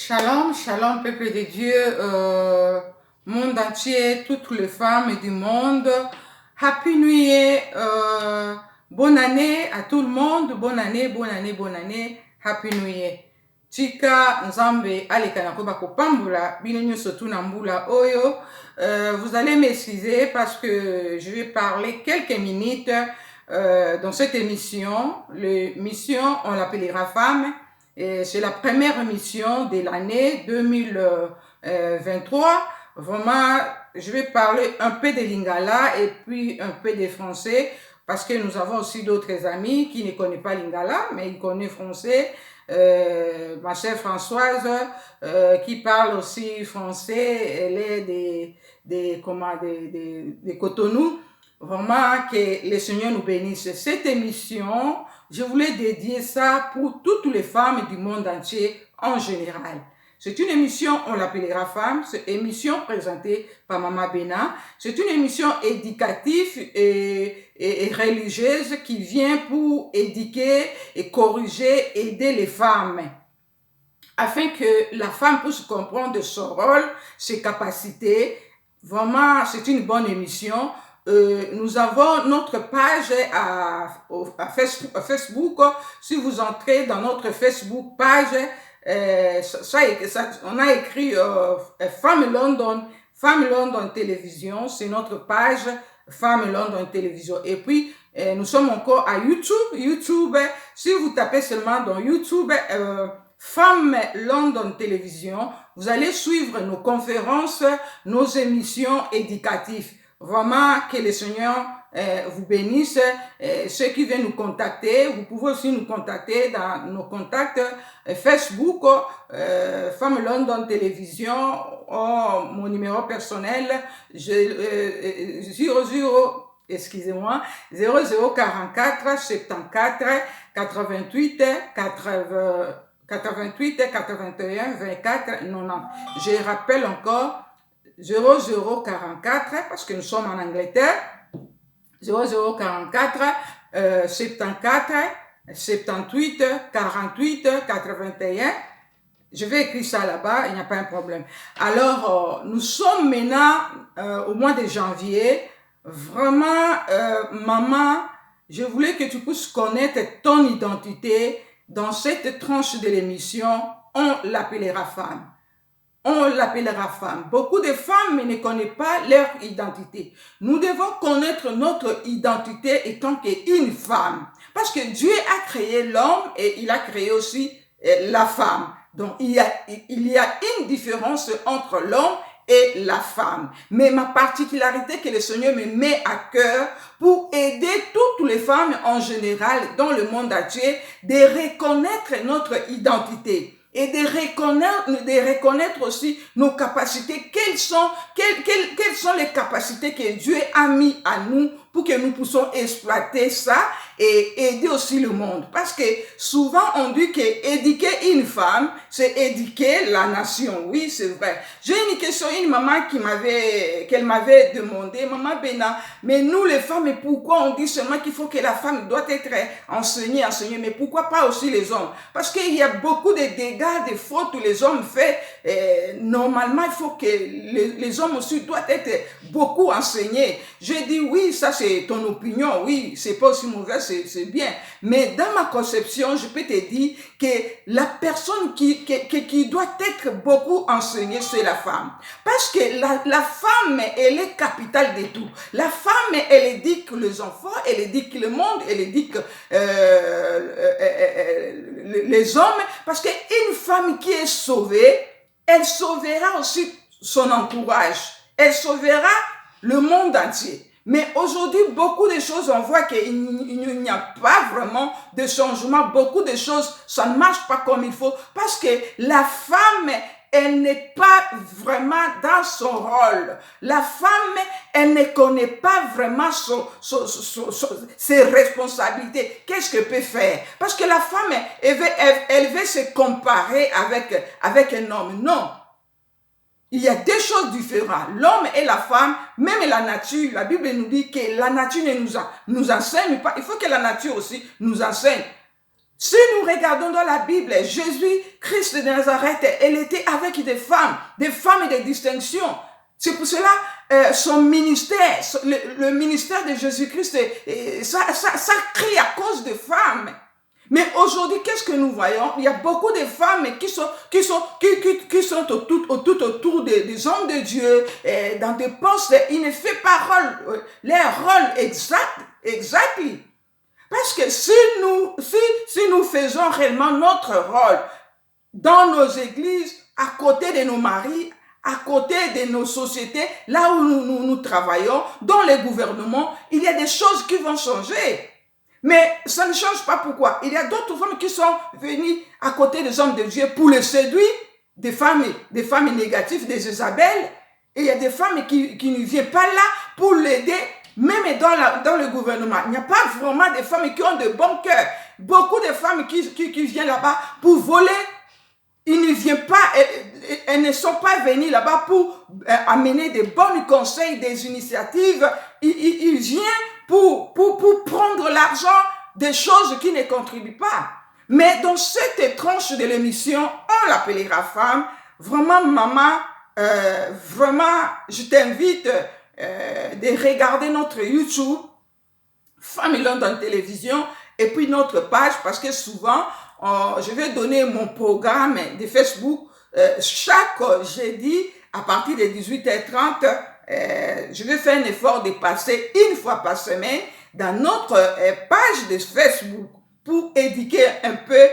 Shalom, shalom, peuple de Dieu, monde entier, toutes les femmes du monde. Happy New Year, bonne année à tout le monde, bonne année, bonne année, bonne année, Happy New Year. Tika Nzambe alekana ko bakopambula bino nyonso tuna mbula oyo. Vous allez m'excuser parce que je vais parler quelques minutes dans cette émission. L'émission, on l'appellera Femme. C'est la première émission de l'année 2023. Vraiment, je vais parler un peu de Lingala et puis un peu de français parce que nous avons aussi d'autres amis qui ne connaissent pas Lingala, mais ils connaissent français. Ma chère Françoise qui parle aussi français, elle est des Cotonou. Vraiment que le Seigneur nous bénisse. Cette émission, je voulais dédier ça pour toutes les femmes du monde entier en général. C'est une émission, on l'appellera Femme, c'est une émission présentée par Maman Bena. C'est une émission éducative et religieuse qui vient pour éduquer et corriger, aider les femmes afin que la femme puisse comprendre son rôle, ses capacités. Vraiment, c'est une bonne émission. Nous avons notre page à Facebook. Si vous entrez dans notre Facebook page, on a écrit Femme London Télévision, c'est notre page Femme London Télévision. Et puis, nous sommes encore à YouTube, si vous tapez seulement dans YouTube, Femme London Télévision, vous allez suivre nos conférences, nos émissions éducatives. Vraiment que le Seigneur vous bénisse. Ceux qui viennent nous contacter, vous pouvez aussi nous contacter dans nos contacts Facebook, Femme London Télévision, mon numéro personnel, 0044 74 88 81 24 90. Je rappelle encore 0044 parce que nous sommes en Angleterre. 0044 74 78 48 81. Je vais écrire ça là-bas, il n'y a pas un problème. Alors, nous sommes maintenant au mois de janvier. Vraiment, maman, je voulais que tu puisses connaître ton identité. Dans cette tranche de l'émission, on l'appellera Femme. On l'appellera femme. Beaucoup de femmes ne connaissent pas leur identité. Nous devons connaître notre identité étant qu'une femme. Parce que Dieu a créé l'homme et il a créé aussi la femme. Donc, il y a une différence entre l'homme et la femme. Mais ma particularité que le Seigneur me met à cœur pour aider toutes les femmes en général dans le monde entier de reconnaître notre identité. Et de reconnaître aussi nos capacités. Quelles sont les capacités que Dieu a mis à nous pour que nous puissions exploiter ça et aider aussi le monde. Parce que souvent on dit que éduquer une femme, c'est éduquer la nation. Oui, c'est vrai. J'ai une question, une maman qu'elle m'avait demandé, Maman Bena, mais nous les femmes, mais pourquoi on dit seulement qu'il faut que la femme doit être enseignée, mais pourquoi pas aussi les hommes? Parce qu'il y a beaucoup de dégâts, de fautes que les hommes font. Normalement, il faut que les hommes aussi doivent être beaucoup enseignés. Je dis oui, ça c'est ton opinion, oui, c'est pas aussi mauvais, c'est bien. Mais dans ma conception, je peux te dire que la personne qui doit être beaucoup enseignée, c'est la femme. Parce que la femme, elle est capitale de tout. La femme, elle éduque les enfants, elle éduque le monde, elle éduque les hommes. Parce qu'une femme qui est sauvée, elle sauvera aussi son entourage. Elle sauvera le monde entier. Mais aujourd'hui, beaucoup de choses, on voit qu'il n'y a pas vraiment de changement. Beaucoup de choses, ça ne marche pas comme il faut. Parce que la femme, elle n'est pas vraiment dans son rôle. La femme, elle ne connaît pas vraiment ses responsabilités. Qu'est-ce qu'elle peut faire? Parce que la femme, elle veut se comparer avec un homme. Non. Il y a deux choses différentes. L'homme et la femme, même la nature, la Bible nous dit que la nature ne nous enseigne pas. Il faut que la nature aussi nous enseigne. Si nous regardons dans la Bible, Jésus, Christ de Nazareth, elle était avec des femmes de distinction. C'est pour cela, son ministère, le ministère de Jésus-Christ, ça crie à cause des femmes. Mais aujourd'hui, qu'est-ce que nous voyons? Il y a beaucoup de femmes qui sont tout autour des hommes de Dieu, dans des postes. Ils ne font pas leur rôle exactement. Parce que si nous faisons réellement notre rôle dans nos églises, à côté de nos maris, à côté de nos sociétés, là où nous travaillons, dans les gouvernements, il y a des choses qui vont changer. Mais ça ne change pas. Pourquoi? Il y a d'autres femmes qui sont venues à côté des hommes de Dieu pour les séduire, des femmes négatives, des Isabelles. Et il y a des femmes qui ne viennent pas là pour l'aider, même dans le gouvernement. Il n'y a pas vraiment des femmes qui ont de bons cœurs. Beaucoup de femmes qui viennent là-bas pour voler, ils ne viennent pas, elles ne sont pas venues là-bas pour amener des bons conseils, des initiatives. Ils viennent pour prendre l'argent des choses qui ne contribuent pas. Mais dans cette tranche de l'émission, on l'appellera femme. Vraiment, maman, vraiment, je t'invite de regarder notre YouTube, Femme et London Télévision, et puis notre page, parce que souvent, je vais donner mon programme de Facebook chaque jeudi à partir de 18h30. Je vais faire un effort de passer une fois par semaine dans notre page de Facebook pour éduquer un peu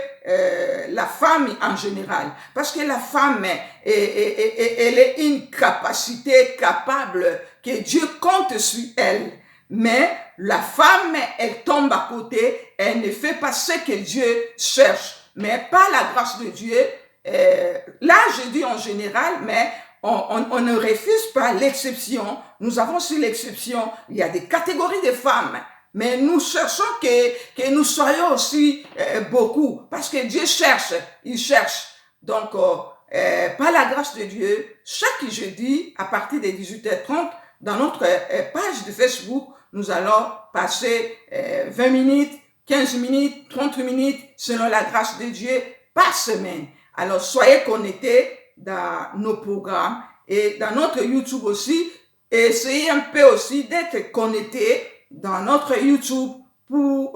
la femme en général. Parce que la femme, elle est une capacité capable que Dieu compte sur elle. Mais la femme, elle tombe à côté, elle ne fait pas ce que Dieu cherche. Mais par la grâce de Dieu, là je dis en général, mais on ne refuse pas l'exception. Nous avons sur l'exception, il y a des catégories de femmes. Mais nous cherchons que nous soyons aussi beaucoup. Parce que Dieu cherche, il cherche. Donc, par la grâce de Dieu, chaque jeudi, à partir de 18h30, dans notre page de Facebook, nous allons passer 20 minutes, 15 minutes, 30 minutes, selon la grâce de Dieu, par semaine. Alors, soyez connectés dans nos programmes et dans notre YouTube aussi. Et essayez un peu aussi d'être connectés dans notre YouTube pour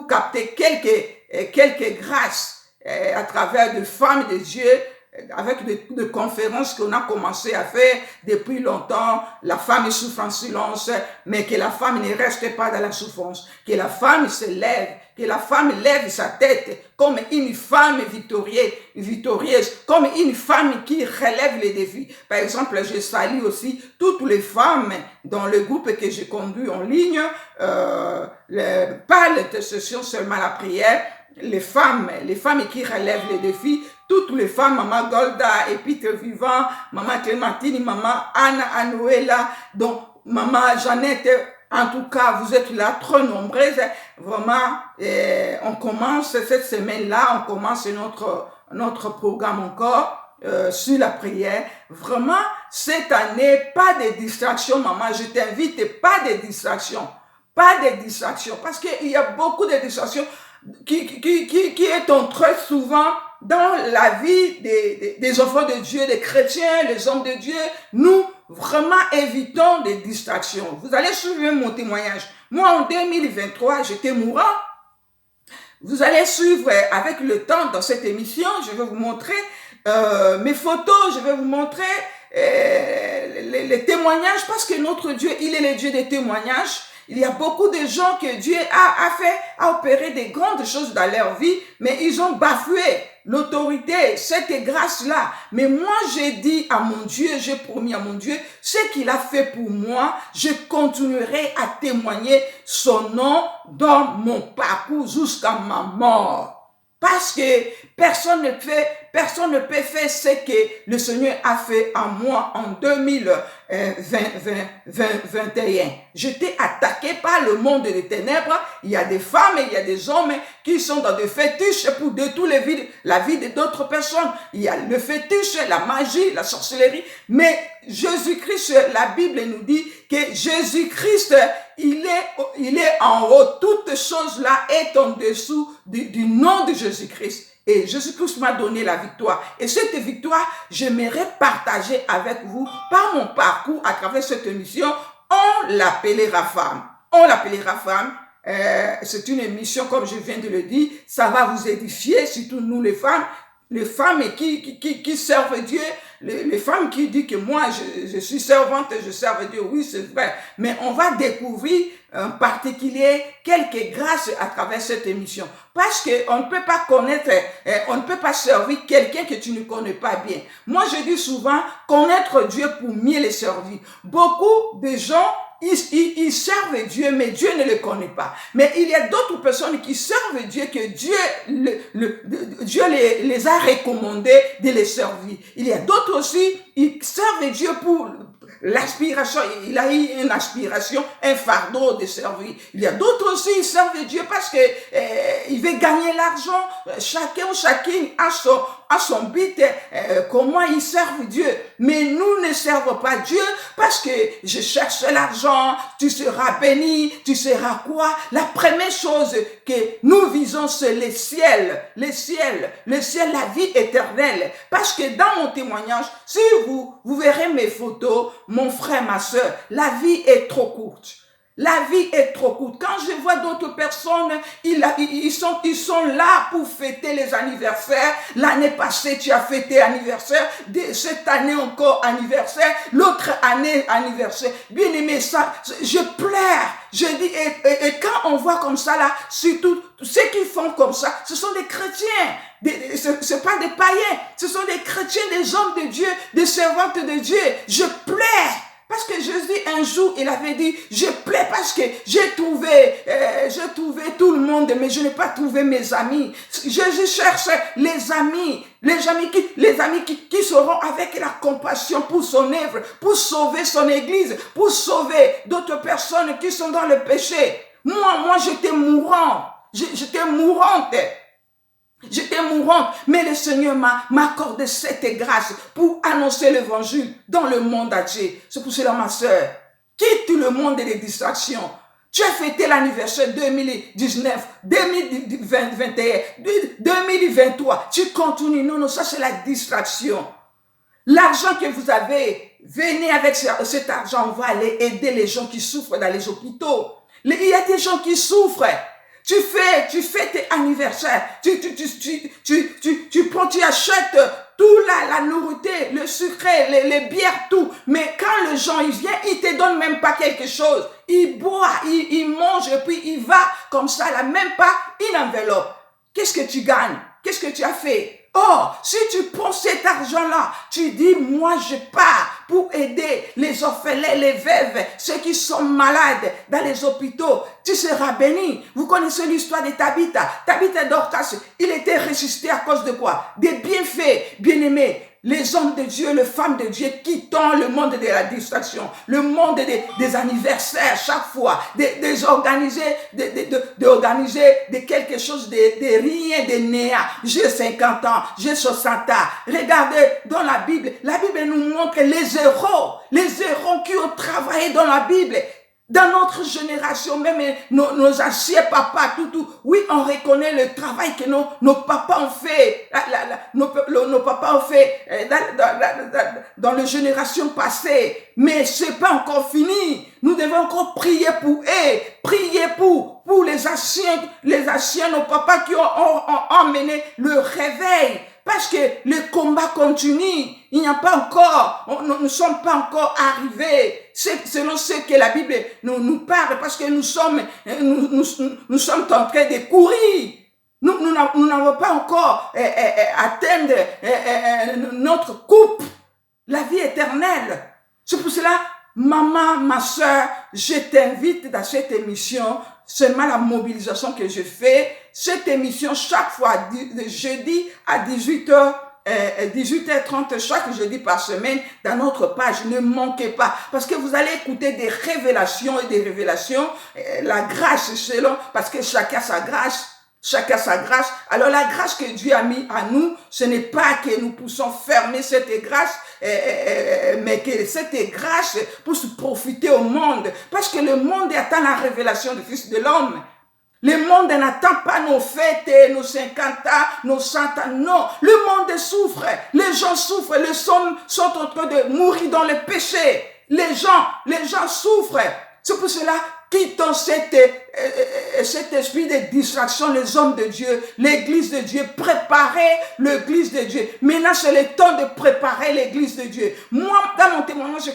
capter quelques grâces à travers de femmes de Dieu, avec des conférences qu'on a commencé à faire depuis longtemps. La femme souffre en silence, mais que la femme ne reste pas dans la souffrance, que la femme se lève, que la femme lève sa tête comme une femme victorieuse, comme une femme qui relève les défis. Par exemple, je salue aussi toutes les femmes dans le groupe que j'ai conduit en ligne, pas l'intercession, seulement la prière. Les femmes qui relèvent les défis, toutes les femmes, Maman Golda, Épître Vivant, Maman Clémentine, Maman Anna Anuela, donc Maman Jeannette, en tout cas, vous êtes là, trop nombreuses. Vraiment, on commence cette semaine-là, on commence notre programme encore sur la prière. Vraiment, cette année, pas de distraction, maman. Je t'invite, pas de distraction. Pas de distraction. Parce qu'il y a beaucoup de distractions qui est entrée souvent dans la vie des enfants de Dieu, des chrétiens, les hommes de Dieu. Nous, vraiment évitons des distractions. Vous allez suivre mon témoignage. Moi, en 2023, j'étais mourant. Vous allez suivre avec le temps dans cette émission. Je vais vous montrer mes photos. Je vais vous montrer les témoignages, parce que notre Dieu, il est le Dieu des témoignages. Il y a beaucoup de gens que Dieu a opéré des grandes choses dans leur vie, mais ils ont bafoué l'autorité, cette grâce-là. Mais moi, j'ai dit à mon Dieu, j'ai promis à mon Dieu, ce qu'il a fait pour moi, je continuerai à témoigner son nom dans mon parcours jusqu'à ma mort. Parce que personne ne peut personne ne peut faire ce que le Seigneur a fait en moi en 2021. J'étais attaqué par le monde des ténèbres. Il y a des femmes et il y a des hommes qui sont dans des fétiches pour détruire la vie d'autres personnes. Il y a le fétiche, la magie, la sorcellerie. Mais Jésus-Christ, la Bible nous dit que Jésus-Christ, il est en haut. Toute chose là est en dessous du nom de Jésus-Christ. Et Jésus-Christ m'a donné la victoire. Et cette victoire, j'aimerais partager avec vous par mon parcours à travers cette émission. On l'appellera femme. On l'appellera femme. C'est une émission, comme je viens de le dire, ça va vous édifier, surtout nous les femmes qui servent Dieu, les femmes qui disent que moi je suis servante, je serve Dieu, oui c'est vrai, mais on va découvrir en particulier quelques grâces à travers cette émission, parce que on ne peut pas connaître, on ne peut pas servir quelqu'un que tu ne connais pas bien. Moi je dis souvent connaître Dieu pour mieux le servir. Beaucoup de gens ils servent Dieu, mais Dieu ne le connaît pas. Mais il y a d'autres personnes qui servent Dieu, que Dieu les a recommandés de les servir. Il y a d'autres aussi, ils servent Dieu pour l'aspiration. Il a eu une aspiration, un fardeau de servir. Il y a d'autres aussi, ils servent Dieu parce que il veut gagner l'argent. Chacun ou chacune a son but, comment ils servent Dieu. Mais nous ne servons pas Dieu parce que je cherche l'argent, tu seras béni, tu seras quoi? La première chose que nous visons, c'est le ciel, la vie éternelle. Parce que dans mon témoignage, si vous verrez mes photos, mon frère, ma soeur, la vie est trop courte. La vie est trop courte. Quand je vois d'autres personnes, ils sont là pour fêter les anniversaires. L'année passée, tu as fêté anniversaire. Cette année encore anniversaire. L'autre année anniversaire. Bien aimé, ça, je pleure. Je dis, et quand on voit comme ça là, surtout ceux qui font comme ça, ce sont des chrétiens. C'est pas des païens. Ce sont des chrétiens, des hommes de Dieu, des servantes de Dieu. Je pleure. Parce que Jésus, un jour, il avait dit, je plais parce que j'ai trouvé tout le monde, mais je n'ai pas trouvé mes amis. Jésus cherche les amis qui seront avec la compassion pour son œuvre, pour sauver son église, pour sauver d'autres personnes qui sont dans le péché. Moi, j'étais mourante. J'étais mourante, mais le Seigneur m'a accordé cette grâce pour annoncer l'évangile dans le monde entier. C'est pour cela, ma soeur, quitte le monde des distractions. Tu as fêté l'anniversaire 2019, 2021, 2023. Tu continues. Non, ça c'est la distraction. L'argent que vous avez, venez avec cet argent, on va aller aider les gens qui souffrent dans les hôpitaux. Il y a des gens qui souffrent. Tu fais tes anniversaires, tu achètes tout la nourriture, le sucre, les bières, tout. Mais quand le gens, il vient, il te donne même pas quelque chose. Il boit, il mange et puis il va comme ça, là, même pas une enveloppe. Qu'est-ce que tu gagnes? Qu'est-ce que tu as fait? Or, si tu prends cet argent-là, tu dis, moi je pars pour aider les orphelins, les veuves, ceux qui sont malades dans les hôpitaux, tu seras béni. Vous connaissez l'histoire de Tabitha. Tabitha Dorcas, il était ressuscité à cause de quoi? Des bienfaits, bien-aimés. Les hommes de Dieu, les femmes de Dieu quittant le monde de la distraction, le monde des anniversaires chaque fois, d'organiser de quelque chose de rien, de néant. J'ai 50 ans, j'ai 60 ans. Regardez dans la Bible nous montre les héros qui ont travaillé dans la Bible. Dans notre génération, même nos anciens papas, tout, oui, on reconnaît le travail que nos papas ont fait, nos papas ont fait dans les générations passées. Mais c'est pas encore fini. Nous devons encore prier pour eux, prier pour les anciens, nos papas qui ont emmené le réveil. Parce que le combat continue. Il n'y a pas encore, nous ne sommes pas encore arrivés. C'est selon ce que la Bible nous parle, parce que nous sommes en train de courir. Nous n'avons pas encore atteint notre coupe, la vie éternelle. C'est pour cela, maman, ma soeur, je t'invite dans cette émission. Seulement la mobilisation que je fais, cette émission chaque fois, de jeudi à 18h, 18h30 chaque jeudi par semaine dans notre page. Ne manquez pas, parce que vous allez écouter des révélations et des révélations. La grâce selon, parce que chacun sa grâce. Chacun sa grâce. Alors la grâce que Dieu a mis à nous, ce n'est pas que nous puissions fermer cette grâce, mais que cette grâce puisse profiter au monde. Parce que le monde attend la révélation du Fils de l'homme. Le monde n'attend pas nos fêtes, nos 50 ans, nos 100 ans. Non, le monde souffre. Les gens souffrent. Les hommes sont en train de mourir dans le péché. Les gens souffrent. C'est pour cela, quittons cet esprit de distraction, les hommes de Dieu, l'église de Dieu, préparez l'église de Dieu. Maintenant, c'est le temps de préparer l'église de Dieu. Moi, dans mon témoignage,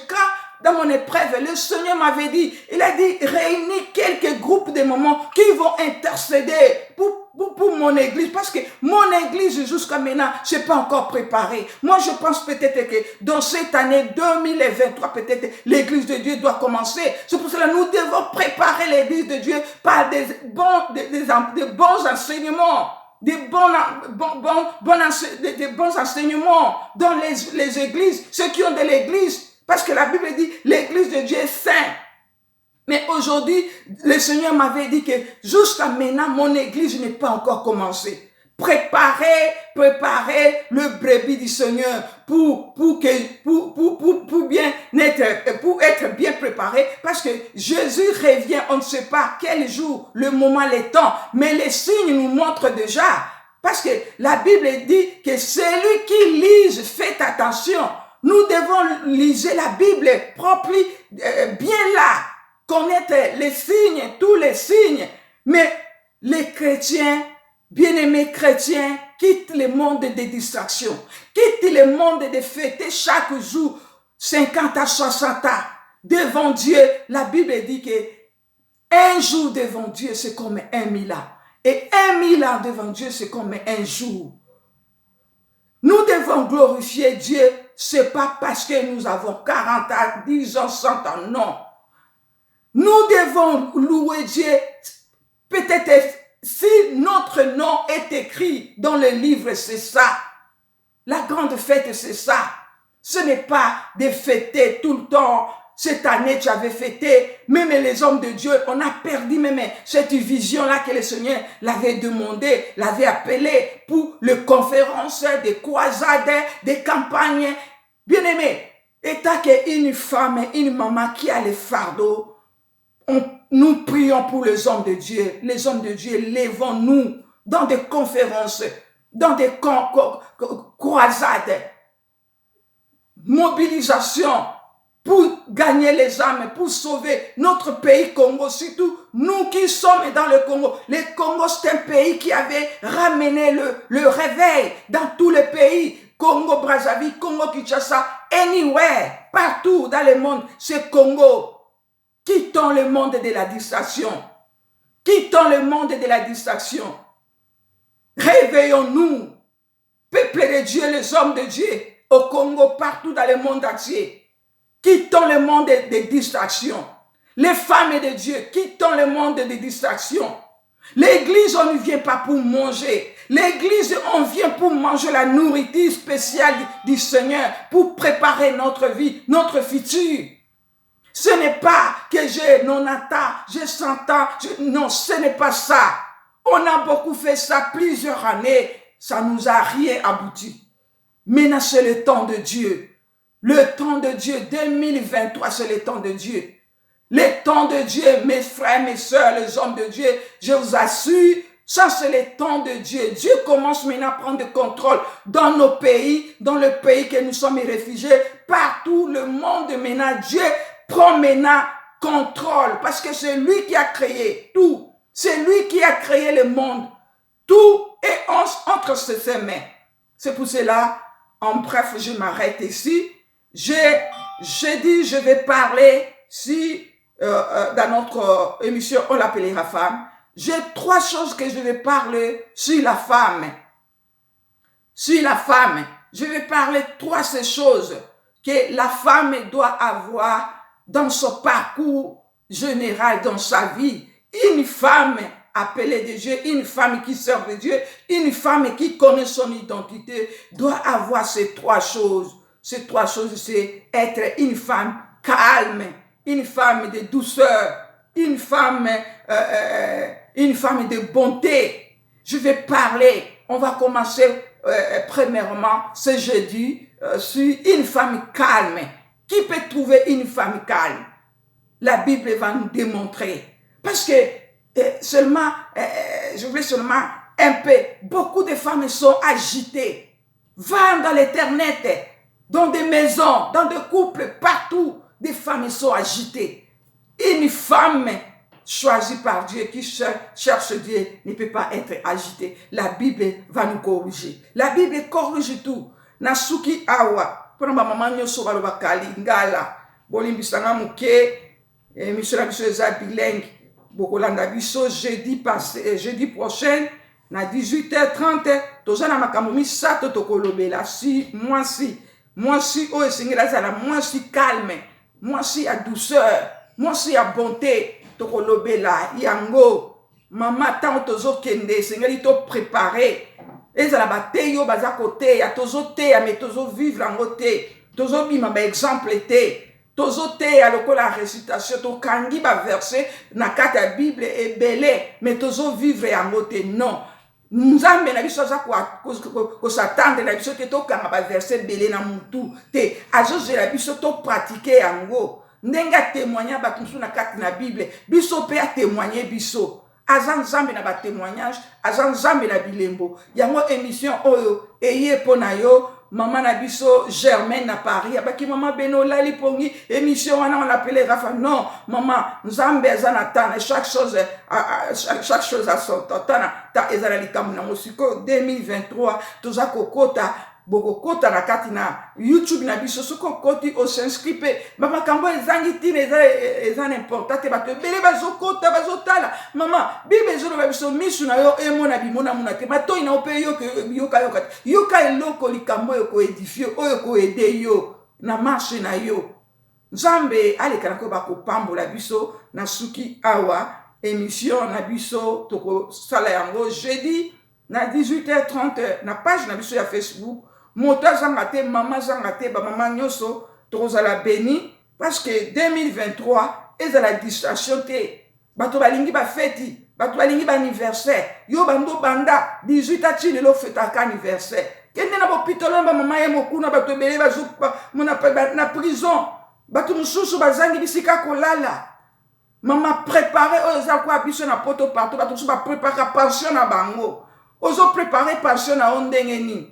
dans mon épreuve, le Seigneur m'avait dit, il a dit, réunis quelques groupes de moments qui vont intercéder pour mon église, parce que mon église jusqu'à maintenant, c'est pas encore préparé. Moi, je pense peut-être que dans cette année 2023, peut-être l'église de Dieu doit commencer. C'est pour cela que nous devons préparer l'église de Dieu par des bons enseignements. Des bons enseignements dans les églises, ceux qui ont de l'église. Parce que la Bible dit, l'église de Dieu est sainte. Mais aujourd'hui, le Seigneur m'avait dit que jusqu'à maintenant, mon église n'est pas encore commencée. Préparez le brebis du Seigneur pour être bien préparé, parce que Jésus revient, on ne sait pas quel jour, le moment, le temps, mais les signes nous montrent déjà. Parce que la Bible dit que celui qui lise, faites attention. Nous devons lire la Bible propre, bien là, connaître les signes, tous les signes. Mais les chrétiens, bien-aimés chrétiens, quittent le monde des distractions, quittent le monde de fêter chaque jour 50 à 60 ans devant Dieu. La Bible dit que un jour devant Dieu, c'est comme 1000 ans. Et 1000 ans devant Dieu, c'est comme un jour. Nous devons glorifier Dieu. C'est pas parce que nous avons 40 ans, 10 ans, 100 ans, non. Nous devons louer Dieu. Peut-être si notre nom est écrit dans le livre, c'est ça. La grande fête, c'est ça. Ce n'est pas de fêter tout le temps. Cette année, tu avais fêté. Même les hommes de Dieu, on a perdu même cette vision-là que le Seigneur l'avait demandé, l'avait appelé pour les conférences, des croisades, des campagnes. Bien-aimé, et tant qu'une femme, une maman qui a les fardeaux, nous prions pour les hommes de Dieu. Les hommes de Dieu, lèvons-nous dans des conférences, dans des croisades, mobilisation pour gagner les âmes, pour sauver notre pays Congo, surtout nous qui sommes dans le Congo. Le Congo, c'est un pays qui avait ramené le réveil dans tous les pays. Congo, Brazzaville, Congo, Kinshasa, anywhere, partout dans le monde, c'est Congo. Quittons le monde de la distraction. Quittons le monde de la distraction. Réveillons-nous, peuple de Dieu, les hommes de Dieu, au Congo, partout dans le monde entier. Quittons le monde des distractions. Les femmes de Dieu, quittons le monde des distractions. L'église, on ne vient pas pour manger. L'église, on vient pour manger la nourriture spéciale du Seigneur, pour préparer notre vie, notre futur. Ce n'est pas que j'ai 90 ans, j'ai 100 ans. Non, ce n'est pas ça. On a beaucoup fait ça plusieurs années. Ça nous a rien abouti. Maintenant, c'est le temps de Dieu. Le temps de Dieu, 2023, c'est le temps de Dieu. Le temps de Dieu, mes frères, mes sœurs, les hommes de Dieu, je vous assure, ça c'est le temps de Dieu. Dieu commence maintenant à prendre le contrôle dans nos pays, dans le pays que nous sommes réfugiés, partout le monde maintenant. Dieu prend maintenant contrôle parce que c'est lui qui a créé tout. C'est lui qui a créé le monde. Tout est entre ses mains. C'est pour cela, en bref, je m'arrête ici. J'ai dit, je vais parler, si dans notre émission, on l'appellera femme. J'ai 3 choses que je vais parler sur la femme. Sur la femme, je vais parler 3 ces choses que la femme doit avoir dans son parcours général, dans sa vie. Une femme appelée de Dieu, une femme qui sert de Dieu, une femme qui connaît son identité, doit avoir ces trois choses. Ces trois choses, c'est être une femme calme, une femme de douceur, une femme de bonté. Je vais parler, on va commencer premièrement ce jeudi sur une femme calme. Qui peut trouver une femme calme? La Bible va nous démontrer. Parce que je voulais seulement un peu, beaucoup de femmes sont agitées. Va dans l'internet, dans des maisons, dans des couples, partout, des femmes sont agitées. Une femme choisie par Dieu, qui cherche Dieu, ne peut pas être agitée. La Bible va nous corriger. La Bible corrige tout. Nasuki awa, pour ma maman nyoso baloba kali ngala, bolimbisanga muke, émission na biso eza bilingue, bokolanda biso jeudi prochain na 18h30 toza na makambo misato tokolobela si mwasi oyo esengeli azala mwasi calme, mwasi ya douceur, mwasi ya bonté, tokolobela yango. Mama ntango tozokende esengeli toprépare ezala bateyo baza koteya, tozoteya me tozovivre yango te, tozobima baexemple te, tozoteya lokola récitation, tokangi baverse na kati ya Bible ebele me tozovivre yango te. Non, nzambe na biso aza kosatande na biso te tokanga baverse ebele na mutu te, azozela biso topratike yango ndenge atémoigna bato mosusu na kati na Bible, biso mpe atémoigne biso. Aza nzambe na batémoignage, aza nzambe na bilembo. Yango émission oyo eye mpo na yo. Maman na biso Germaine na Paris abaki mama beno lali pongi émission wana on appelait Rafa. Non maman, nzambe aza na temps, chaque chose a son temps. Ta ezala likambo na mosiko 2023 toza kokota bokokota na kati na YouTube na biso soko koti o s'inscrire mama kambo ezangi tine eza important te bato ebele bazokota bazotala. Mama Bible ezoloba biso misu na yo emona bimona muna te matoi na ope yoka eloko likambo oyo koedifie oyo koede yo na marche na yo. Nzambe alekana ko bakopambola biso na suki awa émission na biso tokosala yango jeudi na 18h30 na page na biso ya Facebook. Mota zanga te, mama zanga te, ba mama nyoso tokozala béni parce que 2023 ezala distraction te. Bato balingi ba feti, bato balingi ba anniversaire. Yo bando banda 18 ati lelo fetaka anniversaire. Kende na bopitolo ba mama ye mokuna bato bele bazupa mona na prison. Bato mususu bazangi bisika kolala. Mama préparer oza kwa biso na poto partout, bato mususu ba préparer pension na bango. Ozo préparer pension na ondenge ni.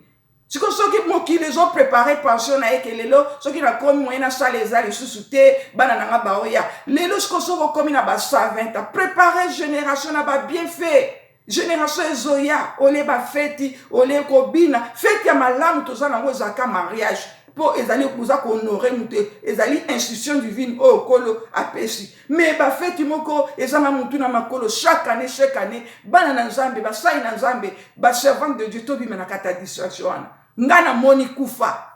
Si vous avez préparé pension na ekelelo, ceux qui na komi moyena sa les ali susute bana na baoya. Lelo ce que komi na ba 120 ans, préparer génération na ba bien fait. Génération ezoya, ole ba feti, ole kobina, feti ya malamu toza na ngo zaka mariage. Pour ezali kuza ko honorer muté, ezali institution divine o kolo apesi. Mais ba feti moko ezama mutu na makolo chaque année, bana na nzambe, ba sai na nzambe, ba servant de Dieu to bi na kata distraction. Ngana moni kufa.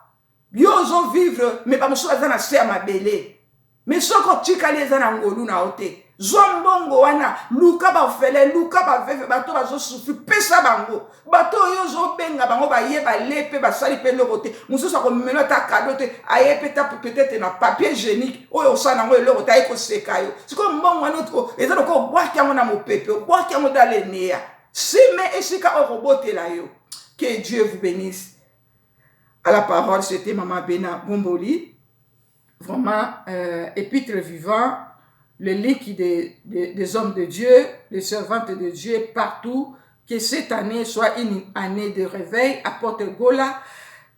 Yozo vivre, mais pas mosu azana se mabele. Mais soko tikali ezana ngolu na ote. Zombongo wana, luka ba fele, luka ba veve, bato bazo souffrir, pesa bango. Bato yozo benga bango ba yeba lepe ba sali pe lokote. Musu sako meno ta cadeau te, ayepe ta peut-être na papier hygiénique. Oyo sana ngo lokote ayeko sekayo. Siko mbongo wana to, ezalo ko bwaki yango na mopepe, bwaki yango dale nea. Sime esika o robote la yo. Que Dieu vous bénisse. À la parole, c'était Maman Bena Bomboli. Vraiment, épître vivant, le lit des hommes de Dieu, les servantes de Dieu partout. Que cette année soit une année de réveil. Apôtre Gola,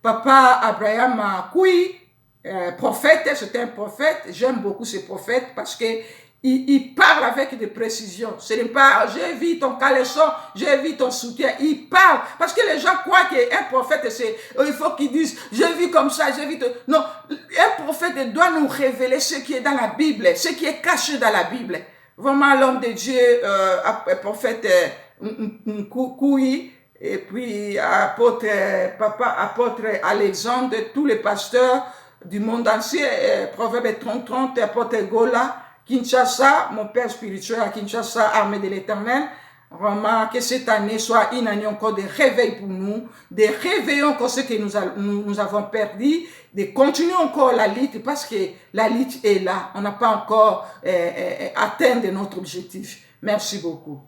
Papa Abraham Koui, prophète, c'est un prophète. J'aime beaucoup ce prophète parce que il parle avec des précisions. Ce n'est pas j'ai vu ton caleçon, j'ai vu ton soutien. Il parle parce que les gens croient qu'un prophète, c'est il faut qu'ils disent j'ai vu comme ça, j'ai vu. Non, un prophète doit nous révéler ce qui est dans la Bible, ce qui est caché dans la Bible. Vraiment, l'homme de Dieu, prophète Koui, et puis apôtre Alexandre, tous les pasteurs du monde entier, Proverbe 30, apôtre Gola. Kinshasa, mon père spirituel à Kinshasa, armée de l'Éternel, vraiment que cette année soit une année encore de réveil pour nous, de réveiller encore ce que nous avons perdu, de continuer encore la lutte parce que la lutte est là. On n'a pas encore atteint notre objectif. Merci beaucoup.